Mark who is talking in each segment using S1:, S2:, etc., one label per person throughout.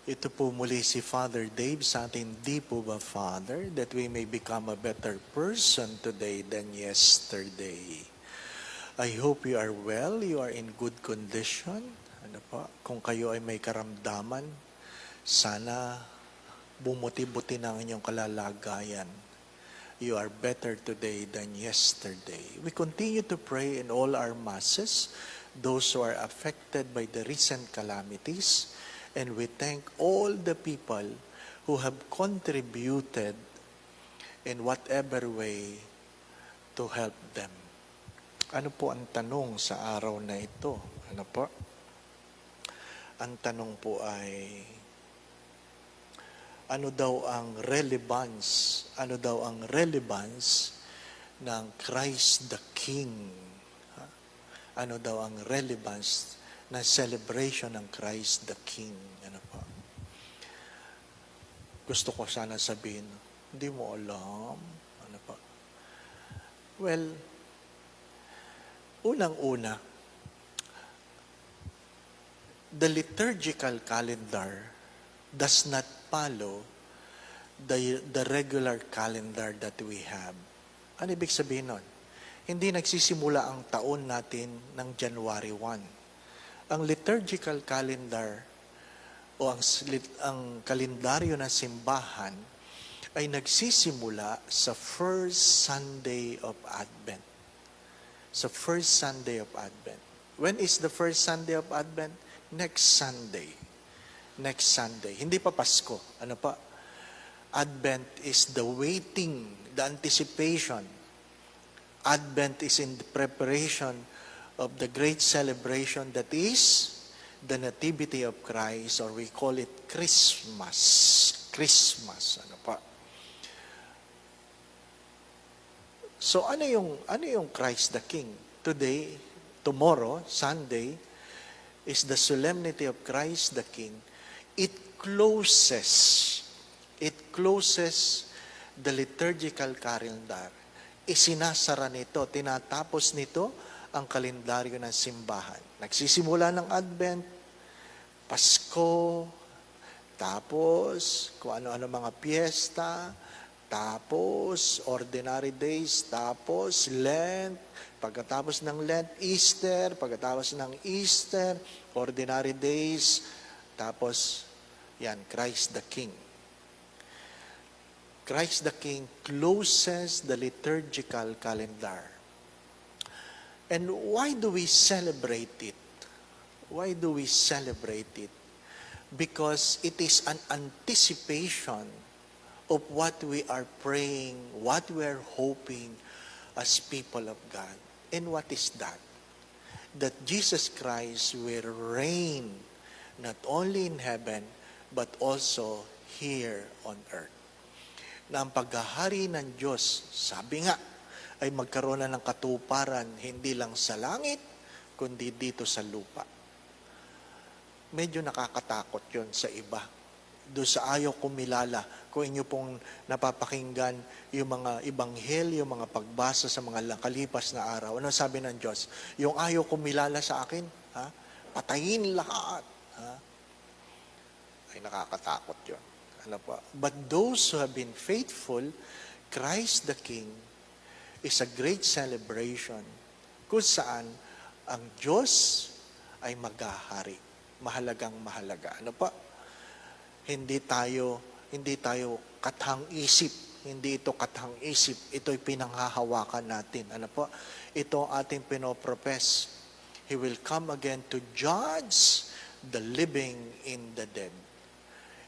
S1: Ito po muli si Father Dave sa ating di po ba, Father, that we may become a better person today than yesterday. I hope you are well, you are in good condition. Ano po? Kung kayo ay may karamdaman, sana bumuti-buti na ang inyong kalalagayan. You are better today than yesterday. We continue to pray in all our masses, those who are affected by the recent calamities, and we thank all the people who have contributed in whatever way to help them. Ano po ang tanong sa araw na ito? Ano po? Ang tanong po ay, ano daw ang relevance ng Christ the King? Ano daw ang relevance ng celebration ng Christ the King? Ano po? Gusto ko sana sabihin, hindi mo alam. Ano po? Well, unang-una, the liturgical calendar does not follow the regular calendar that we have. Ano ibig sabihin nun? Hindi nagsisimula ang taon natin ng January 1. Ang liturgical calendar o ang kalendaryo ng simbahan ay nagsisimula sa first Sunday of Advent. Sa first Sunday of Advent. When is the first Sunday of Advent? Next Sunday. Next Sunday. Hindi pa Pasko. Ano pa? Advent is the waiting, the anticipation. Advent is in the preparation of the great celebration that is the Nativity of Christ, or we call it Christmas. Christmas. Ano pa? So ano yung Christ the King? Today, tomorrow, Sunday, is the solemnity of Christ the King. It closes the liturgical calendar. Isinasara nito, tinatapos nito ang kalendaryo ng simbahan. Nagsisimula ng Advent, Pasko, tapos kung ano-ano mga piyesta, tapos ordinary days, tapos Lent, pagkatapos ng Lent, Easter, pagkatapos ng Easter, ordinary days, tapos yan, Christ the King. Christ the King closes the liturgical calendar. And why do we celebrate it? Why do we celebrate it? Because it is an anticipation of what we are praying, what we are hoping as people of God. And what is that? That Jesus Christ will reign not only in heaven, but also here on earth. Na ang paghahari ng Diyos, sabi nga, ay magkaroon na ng katuparan, hindi lang sa langit, kundi dito sa lupa. Medyo nakakatakot yon sa iba. Doon sa ayaw kumilala, kung inyo pong napapakinggan yung mga ebanghelyo, mga pagbasa sa mga nakalipas na araw, ano sabi ng Diyos? Yung ayaw kumilala sa akin, patayin lahat. Ay nakakatakot yun. Ano pa? But those who have been faithful, Christ the King is a great celebration kung saan ang Diyos ay maghahari. Mahalagang mahalaga. Ano pa? Hindi tayo kathang-isip. Hindi ito kathang-isip. Ito'y pinanghahawakan natin. Ano po? Ito ang ating pinopropes. He will come again to judge the living in the dead.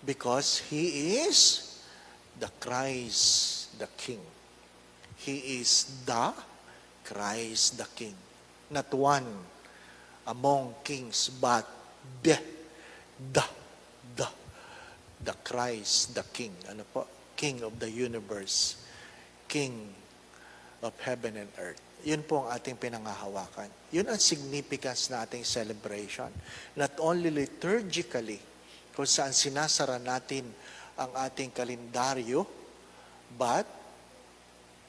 S1: Because He is the Christ the King. He is the Christ the King. Not one among kings, but the Christ the King. Ano po? King of the universe. King of heaven and earth. Yun po ang ating pinangahawakan. Yun ang significance na ating celebration. Not only liturgically, kung saan sinasara natin ang ating kalendaryo, but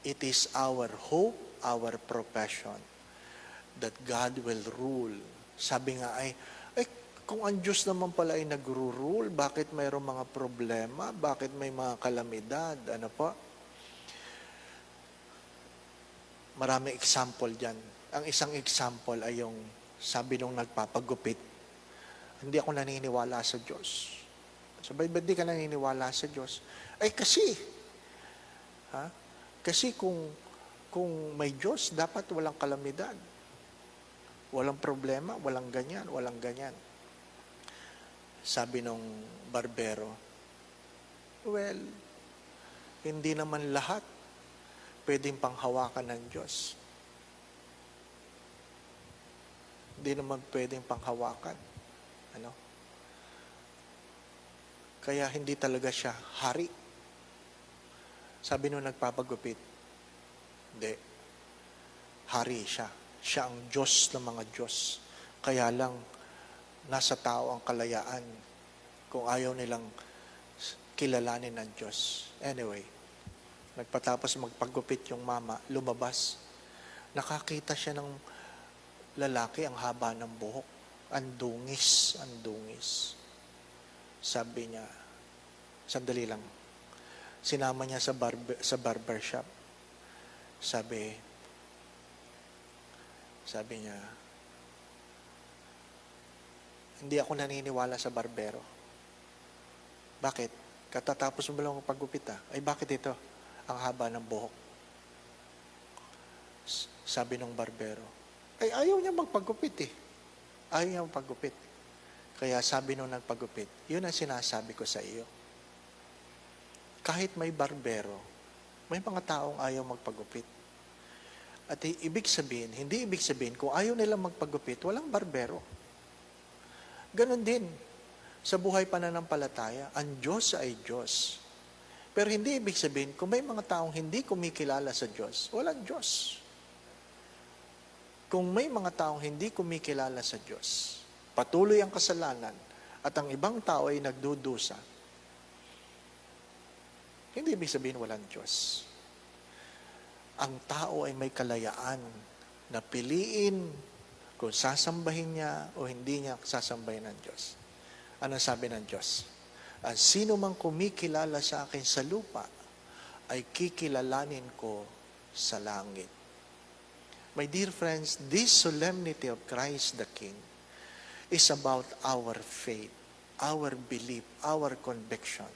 S1: it is our hope, our profession, that God will rule. Sabi nga ay Kung ang Diyos naman pala ay nagro-rule, bakit mayroong mga problema? Bakit may mga kalamidad? Ano po? Maraming example dyan. Ang isang example ay yung sabi nung nagpapagupit, hindi ako naniniwala sa Diyos. So, ba't di ka naniniwala sa Diyos? Ay kasi, kasi kung may Diyos, dapat walang kalamidad. Walang problema, walang ganyan, walang ganyan. Sabi nung barbero, well, hindi naman lahat pwedeng panghawakan ng Diyos. Hindi naman pwedeng panghawakan. Ano? Kaya hindi talaga siya hari. Sabi nung nagpapagupit, hindi. Hari siya. Siya ang Diyos ng mga Diyos. Kaya lang, nasa tao ang kalayaan kung ayaw nilang kilalanin ng Diyos. Anyway, nagpatapos magpagupit yung mama, lumabas. Nakakita siya ng lalaki, ang haba ng buhok. Ang dungis, ang dungis. Sabi niya, sandali lang. Sinama niya sa barbershop. Sabi niya, hindi ako naniniwala sa barbero. Bakit? Katatapos mo lang paggupit Ay bakit ito? Ang haba ng buhok. Sabi ng barbero, ay ayaw niya magpagupit Ayaw niya magpagupit. Kaya sabi nung nagpagupit, yun ang sinasabi ko sa iyo. Kahit may barbero, may mga taong ayaw magpagupit. At ibig sabihin, hindi ibig sabihin, kung ayaw nila magpagupit, walang barbero. Ganon din, sa buhay pananampalataya, ang Diyos ay Diyos. Pero hindi ibig sabihin, kung may mga taong hindi kumikilala sa Diyos, walang Diyos. Kung may mga taong hindi kumikilala sa Diyos, patuloy ang kasalanan, at ang ibang tao ay nagdudusa, hindi ibig sabihin walang Diyos. Ang tao ay may kalayaan na piliin kung sasambahin niya o hindi niya sasambahin ng Diyos. Ano sabi ng Diyos? Ang sino mang kumikilala sa akin sa lupa, ay kikilalanin ko sa langit. My dear friends, this solemnity of Christ the King is about our faith, our belief, our conviction,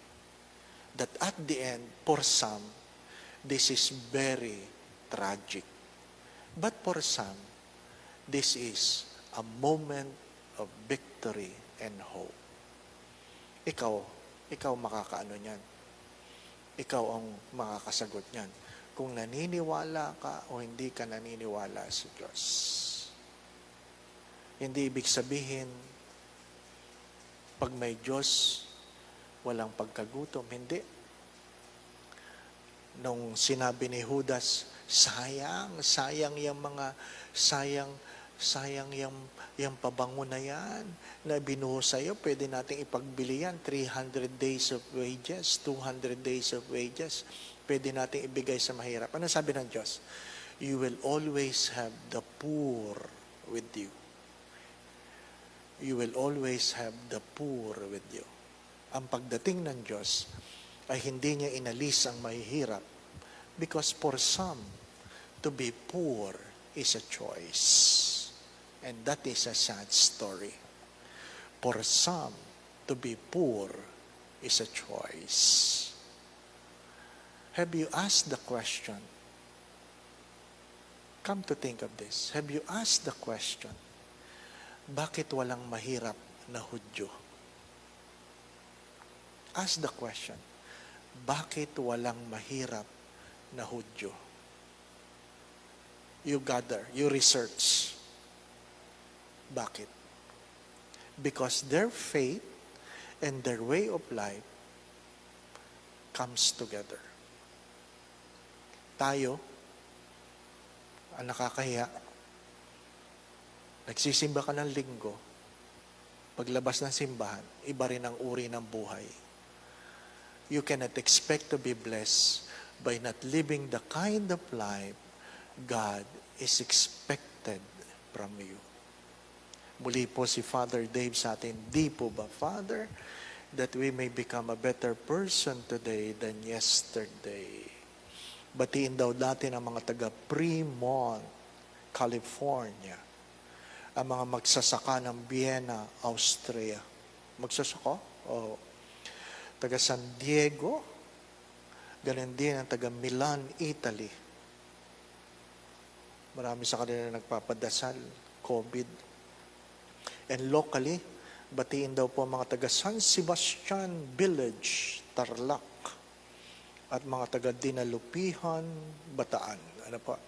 S1: that at the end, for some, this is very tragic. But for some, this is a moment of victory and hope. Ikaw makakaano niyan. Ikaw ang makakasagot niyan. Kung naniniwala ka o hindi ka naniniwala sa Diyos. Hindi ibig sabihin, pag may Diyos, walang pagkagutom. Hindi. Nung sinabi ni Judas, sayang yung pabango na yan na binuho sa'yo, pwede nating ipagbili yan, 300 days of wages, 200 days of wages, pwede nating ibigay sa mahirap. Ano sabi ng Diyos? You will always have the poor with you. You will always have the poor with you. Ang pagdating ng Diyos ay hindi niya inalis ang mahihirap, because for some, to be poor is a choice. And that is a sad story. For some, to be poor is a choice. Have you asked the question? Come to think of this. Have you asked the question, bakit walang mahirap na Hudyo? Ask the question, bakit walang mahirap na Hudyo? You gather, you research. Bakit? Because their faith and their way of life comes together. Tayo, ang nakakahiya, nagsisimba ka ng linggo, paglabas ng simbahan, iba rin ang uri ng buhay. You cannot expect to be blessed by not living the kind of life God is expected from you. Muli po si Father Dave sa atin, di po ba, Father, that we may become a better person today than yesterday. Batiin daw natin ang mga taga Fremont, California, ang mga magsasaka ng Vienna, Austria. Magsasaka? O taga San Diego, ganun din ang taga Milan, Italy. Marami sa kanila nagpapadasal, COVID. And locally, batiin daw po ang mga taga San Sebastian Village, Tarlac, at mga taga Dinalupihan, Bataan. Ano po?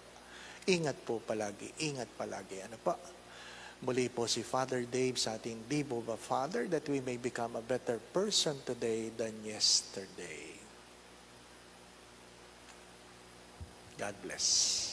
S1: Ingat po palagi, ingat palagi. Ano po? Muli po si Father Dave sa ating Di po ba, Father, that we may become a better person today than yesterday. God bless.